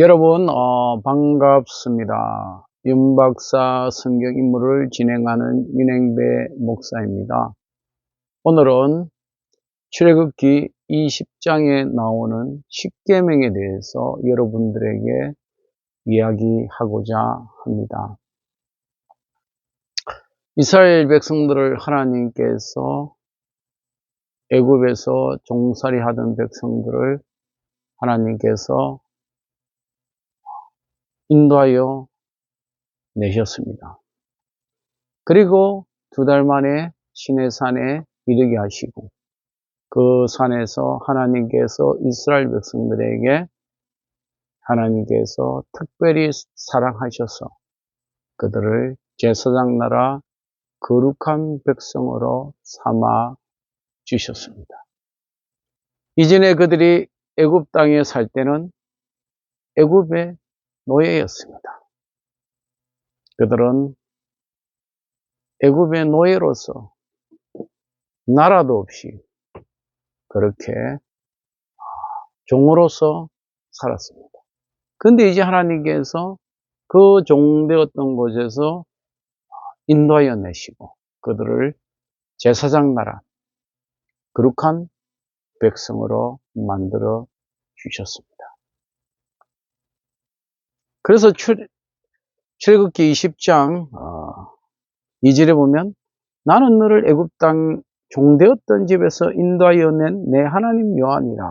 여러분, 반갑습니다. 윤박사 성경 임무를 진행하는 윤행배 목사입니다. 오늘은 출애굽기 20장에 나오는 십계명에 대해서 여러분들에게 이야기하고자 합니다. 이스라엘 백성들을 하나님께서 애굽에서 종살이 하던 백성들을 하나님께서 인도하여 내셨습니다. 그리고 2달 만에 시내산에 이르게 하시고 그 산에서 하나님께서 이스라엘 백성들에게 하나님께서 특별히 사랑하셔서 그들을 제사장 나라 거룩한 백성으로 삼아 주셨습니다. 이전에 그들이 애굽 땅에 살 때는 애굽의 노예였습니다. 그들은 애굽의 노예로서 나라도 없이 그렇게 종으로서 살았습니다. 근데 이제 하나님께서 그 종되었던 곳에서 인도하여 내시고 그들을 제사장 나라 거룩한 백성으로 만들어 주셨습니다. 그래서 출애굽기 20장 2절에 보면 나는 너를 애굽 땅 종되었던 집에서 인도하여 낸 내 하나님 여호와니라.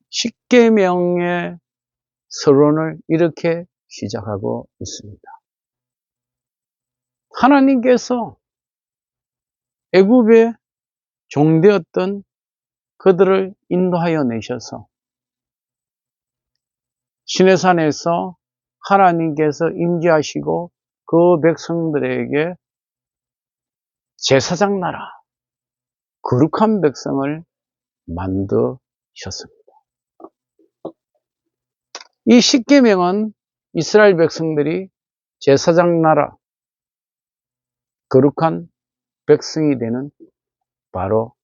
십계명의 서론을 이렇게 시작하고 있습니다. 하나님께서 애굽에 종되었던 그들을 인도하여 내셔서 시내산에서 하나님께서 임재하시고 그 백성들에게 제사장 나라 거룩한 백성을 만드셨습니다. 이 십계명은 이스라엘 백성들이 제사장 나라 거룩한 백성이 되는 바로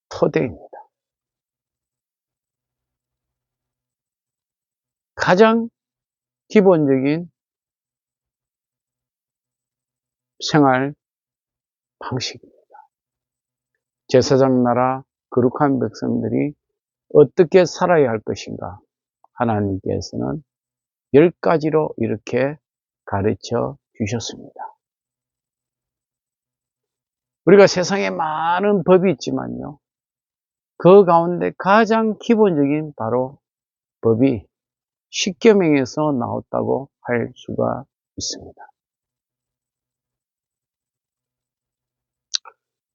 토대입니다. 가장 기본적인 생활 방식입니다. 제사장 나라 거룩한 백성들이 어떻게 살아야 할 것인가 하나님께서는 10가지로 이렇게 가르쳐 주셨습니다. 우리가 세상에 많은 법이 있지만요. 그 가운데 가장 기본적인 바로 법이 십계명에서 나왔다고 할 수가 있습니다.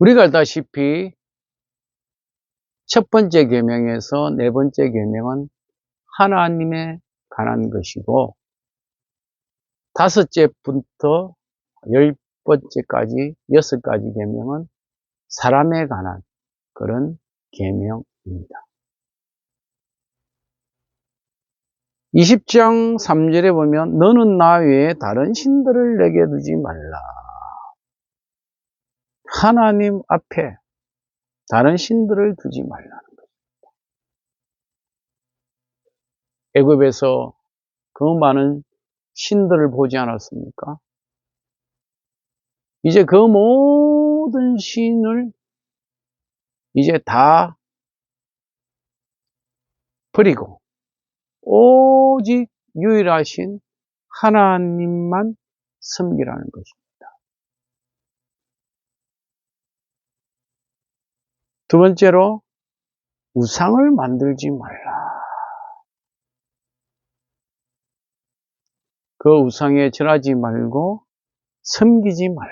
우리가 알다시피 첫 번째 계명에서 네 번째 계명은 하나님에 관한 것이고 5째부터 10번째까지 6가지 계명은 사람에 관한 그런 계명입니다. 20장 3절에 보면 너는 나 외에 다른 신들을 내게 두지 말라. 하나님 앞에 다른 신들을 두지 말라는 것입니다. 애굽에서 그 많은 신들을 보지 않았습니까? 이제 그 모든 신을 이제 다 버리고 오직 유일하신 하나님만 섬기라는 것입니다. 두 번째로 우상을 만들지 말라. 그 우상에 절하지 말고 섬기지 말라.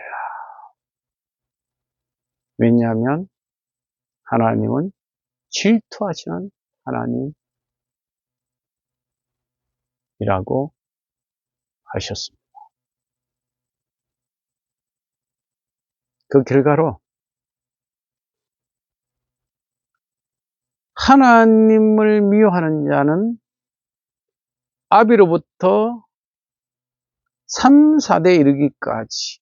왜냐하면 하나님은 질투하시는 하나님이라고 하셨습니다. 그 결과로 하나님을 미워하는 자는 아비로부터 3, 4대 이르기까지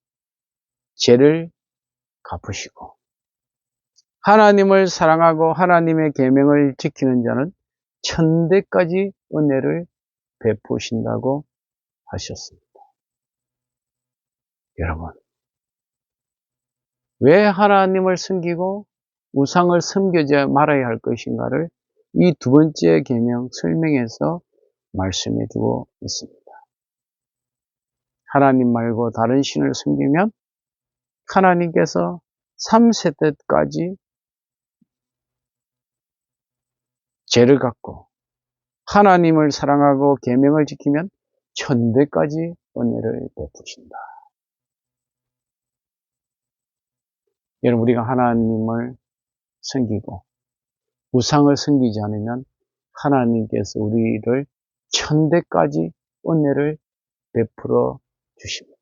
죄를 갚으시고 하나님을 사랑하고 하나님의 계명을 지키는 자는 천대까지 은혜를 베푸신다고 하셨습니다. 여러분, 왜 하나님을 섬기고 우상을 섬기지 말아야 할 것인가를 이 두 번째 계명 설명에서 말씀해 주고 있습니다. 하나님 말고 다른 신을 섬기면 하나님께서 3세대까지 죄를 갖고, 하나님을 사랑하고 계명을 지키면 천대까지 은혜를 베푸신다. 여러분, 우리가 하나님을 섬기고 우상을 섬기지 않으면 하나님께서 우리를 천대까지 은혜를 베풀어 주십니다.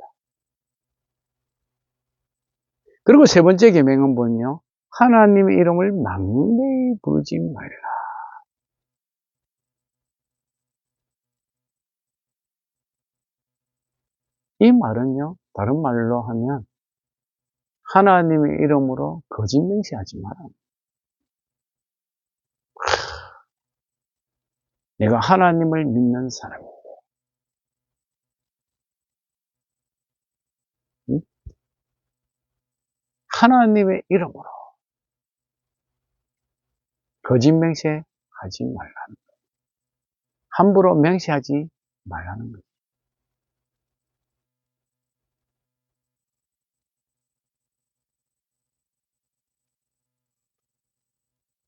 그리고 세 번째 계명은 뭐냐? 하나님의 이름을 막내히 부르지 말라. 이 말은요, 다른 말로 하면 하나님의 이름으로 거짓 맹세하지 마라. 내가 하나님을 믿는 사람이다. 응? 하나님의 이름으로 거짓 맹세하지 말라는 거예요. 함부로 맹세하지 말라는 거예요.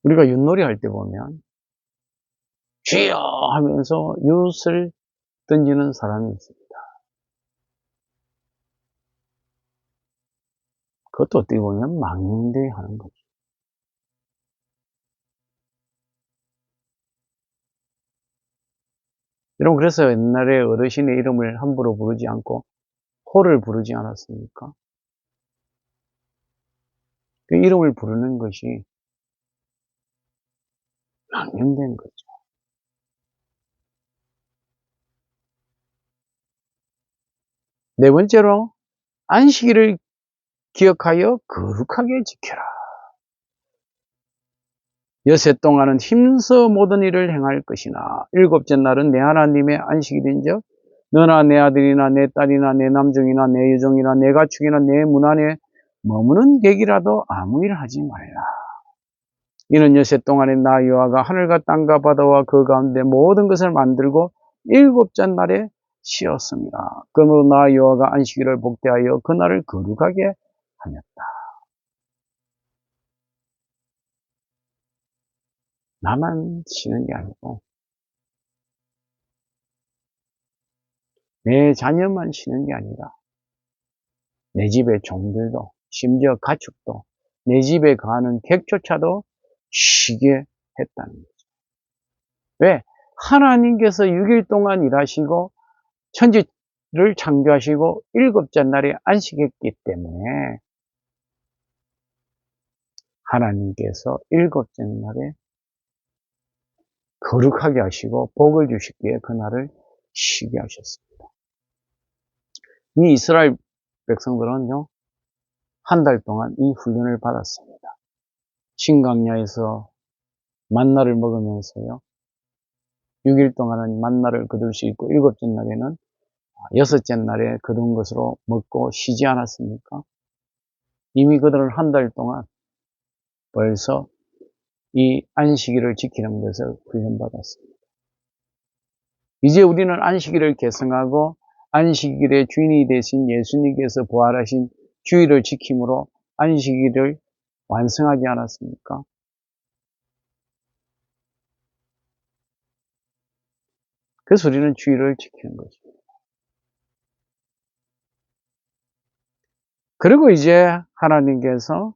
우리가 윷놀이 할 때 보면 주여 하면서 윷을 던지는 사람이 있습니다. 그것도 어떻게 보면 망령되이 하는 거죠. 여러분, 그래서 옛날에 어르신의 이름을 함부로 부르지 않고 호를 부르지 않았습니까? 그 이름을 부르는 것이 망령된 거죠. 네 번째로, 안식일을 기억하여 거룩하게 지켜라. 여세 동안은 힘써 모든 일을 행할 것이나 일곱째 날은 내 하나님의 안식일인즉 너나 내 아들이나 내 딸이나 내 남종이나 내 여종이나 내 가축이나 내 문 안에 머무는 객이라도 아무 일 하지 말라. 이는 여세 동안에 나 여호와가 하늘과 땅과 바다와 그 가운데 모든 것을 만들고 일곱째 날에 쉬었습니다. 그러므로 나 여호와가 안식일을 복대하여 그날을 거룩하게 하였다. 나만 쉬는 게 아니고 내 자녀만 쉬는 게 아니라 내 집의 종들도, 심지어 가축도, 내 집에 가는 객조차도 쉬게 했다는 거죠. 왜? 하나님께서 6일 동안 일하시고 천지를 창조하시고 일곱째 날에 안식했기 때문에 하나님께서 일곱째 날에 거룩하게 하시고 복을 주시기에 그날을 쉬게 하셨습니다. 이 이스라엘 백성들은요, 한 달 동안 이 훈련을 받았습니다. 신광야에서 만나를 먹으면서요, 6일 동안은 만나를 거둘 수 있고 일곱째 날에는 여섯째 날에 거둔 것으로 먹고 쉬지 않았습니까? 이미 그들은 한 달 동안 벌써 이 안식일을 지키는 것을 훈련받았습니다. 이제 우리는 안식일을 계승하고 안식일의 주인이 되신 예수님께서 부활하신 주일을 지킴으로 안식일을 완성하지 않았습니까? 그래서 우리는 주일을 지키는 것입니다. 그리고 이제 하나님께서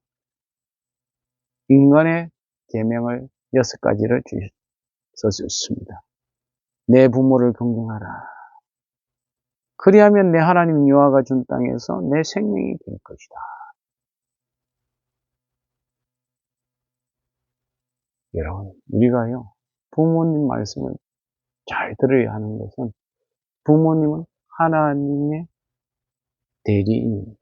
인간의 계명을 6가지를 주셨습니다. 내 부모를 존경하라. 그리하면 내 하나님 여호와가 준 땅에서 내 생명이 될 것이다. 여러분, 우리가요, 부모님 말씀을 잘 들어야 하는 것은 부모님은 하나님의 대리인입니다.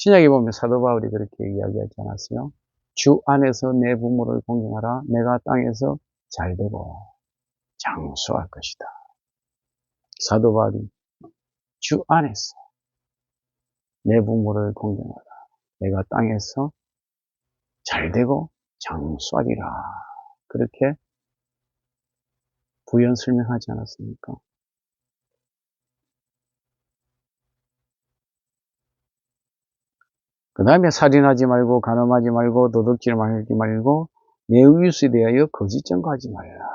신약에 보면 사도 바울이 그렇게 이야기하지 않았어요? 주 안에서 내 부모를 공경하라. 내가 땅에서 잘되고 장수할 것이다. 사도 바울이 주 안에서 내 부모를 공경하라. 내가 땅에서 잘되고 장수하리라. 그렇게 부연 설명하지 않았습니까? 그 다음에 살인하지 말고 간음하지 말고 도둑질 말지 말고 내 이웃에 대하여 거짓 증거하지 말라.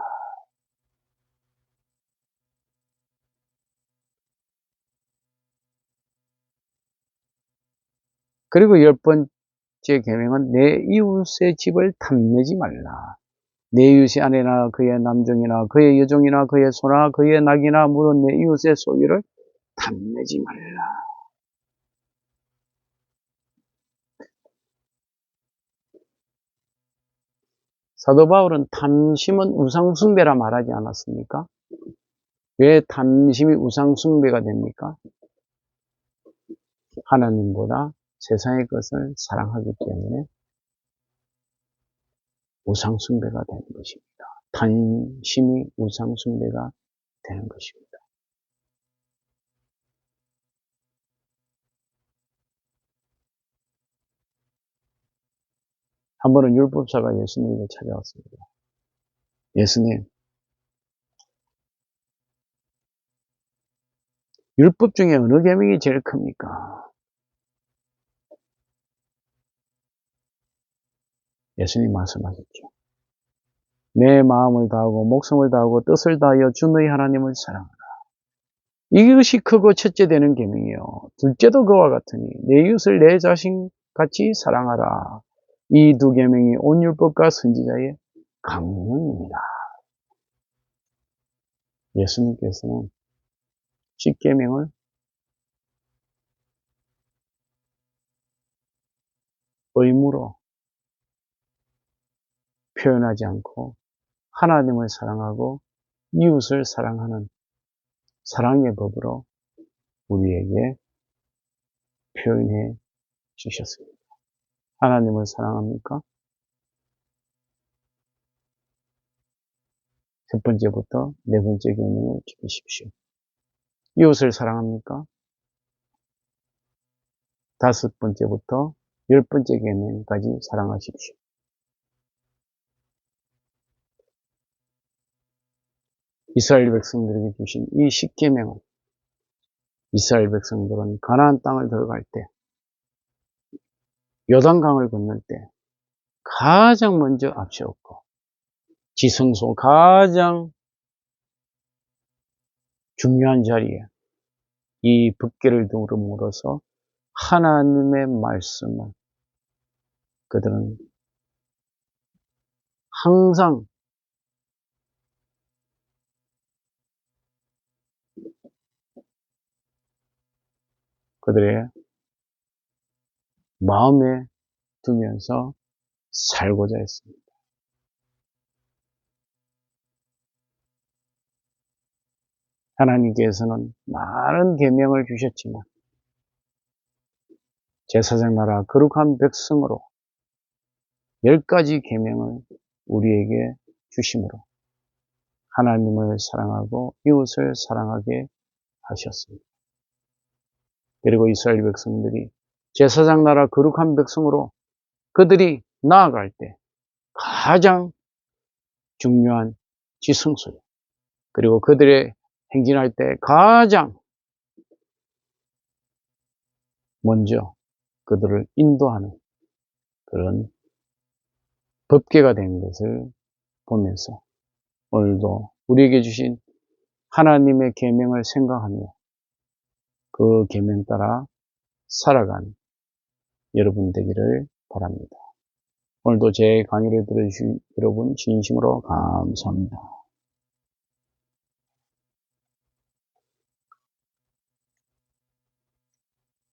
그리고 10번째 계명은 내 이웃의 집을 탐내지 말라. 내 이웃의 아내나 그의 남종이나 그의 여종이나 그의 소나 그의 낙이나 물은 내 이웃의 소유를 탐내지 말라. 사도 바울은 탐심은 우상숭배라 말하지 않았습니까? 왜 탐심이 우상숭배가 됩니까? 하나님보다 세상의 것을 사랑하기 때문에 우상숭배가 되는 것입니다. 탐심이 우상숭배가 되는 것입니다. 한 번은 율법사가 예수님에게 찾아왔습니다. 예수님, 율법 중에 어느 계명이 제일 큽니까? 예수님 말씀하셨죠. 내 마음을 다하고 목숨을 다하고 뜻을 다하여 주 너희 하나님을 사랑하라. 이것이 크고 첫째 되는 계명이요. 둘째도 그와 같으니 내 이웃을 내 자신같이 사랑하라. 이 두 계명이 온 율법과 선지자의 강론입니다. 예수님께서는 십계명을 의무로 표현하지 않고 하나님을 사랑하고 이웃을 사랑하는 사랑의 법으로 우리에게 표현해 주셨습니다. 하나님을 사랑합니까? 첫 번째부터 네 번째 계명을 지키십시오. 이웃을 사랑합니까? 다섯 번째부터 10번째 계명까지 사랑하십시오. 이스라엘 백성들에게 주신 이 십계명은 이스라엘 백성들은 가나안 땅을 들어갈 때, 요단강을 건널 때 가장 먼저 앞세웠고 지성소 가장 중요한 자리에 이 법궤를 두므로써 하나님의 말씀을 그들은 항상 그들의 마음에 두면서 살고자 했습니다. 하나님께서는 많은 계명을 주셨지만 제사장 나라 거룩한 백성으로 10가지 계명을 우리에게 주심으로 하나님을 사랑하고 이웃을 사랑하게 하셨습니다. 그리고 이스라엘 백성들이 제사장 나라 거룩한 백성으로 그들이 나아갈 때 가장 중요한 지성소요. 그리고 그들의 행진할 때 가장 먼저 그들을 인도하는 그런 법궤가 된 것을 보면서 오늘도 우리에게 주신 하나님의 계명을 생각하며 그 계명 따라 살아간 여러분 되기를 바랍니다. 오늘도 제 강의를 들어주신 여러분 진심으로 감사합니다.